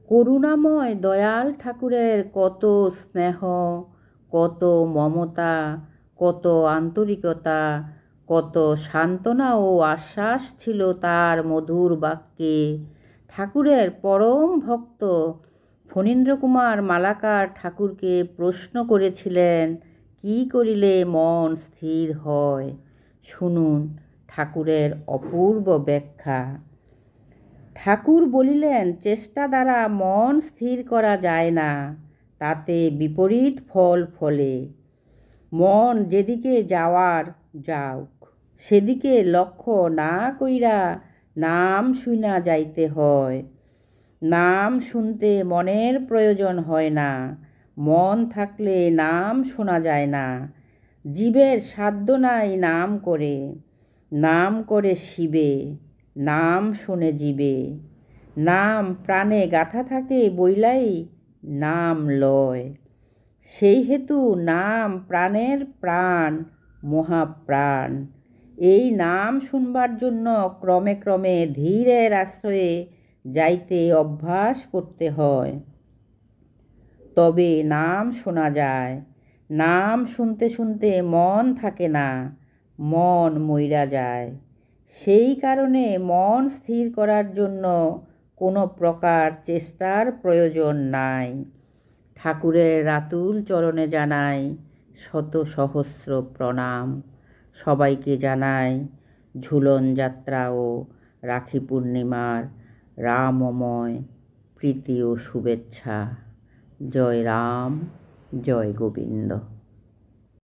করুণাময় দয়াল ঠাকুরের কত স্নেহ, কত মমতা, কত আন্তরিকতা, কত সান্ত্বনা ও আশ্বাস ছিল তার মধুর বাক্যে। ঠাকুরের পরম ভক্ত ফণীন্দ্রকুমার মালাকার ঠাকুরকে প্রশ্ন করেছিলেন, কি করিলে মন স্থির হয়? শুনুন ঠাকুরের অপূর্ব ব্যাখ্যা। ঠাকুর বলিলেন, চেষ্টা দ্বারা মন স্থির করা যায় না, তাতে বিপরীত ফল ফলে। মন যেদিকে যাওয়ার যাওক, সেদিকে লক্ষ্য না কইরা নাম শুনা যাইতে হয়। নাম শুনতে মনের প্রয়োজন হয় না, মন থাকলে নাম শোনা যায় না। জীবের সাধ্য নাই নাম করে, নাম করে শিবে, নাম শোনে জীবে। নাম প্রাণে গাথা থাকে বইলাই নাম লয়। সেই হেতু নাম প্রাণের প্রাণ, মহাপ্রাণ। এই নাম শুনবার জন্য ক্রমে ক্রমে ধীরের আশ্রয়ে যাইতে অভ্যাস করতে হয়, তবে নাম শোনা যায়। নাম শুনতে শুনতে মন থাকে না, মন মইরা যায়। সেই কারণে মন স্থির করার জন্য কোনো প্রকার চেষ্টার প্রয়োজন নাই। ঠাকুরের আতুল চরণে জানাই শত সহস্র প্রণাম। সবাইকে জানাই ঝুলন যাত্রা ও রাখি পূর্ণিমার রামময় প্রীতি ও শুভেচ্ছা। জয় রাম, জয় গোবিন্দ।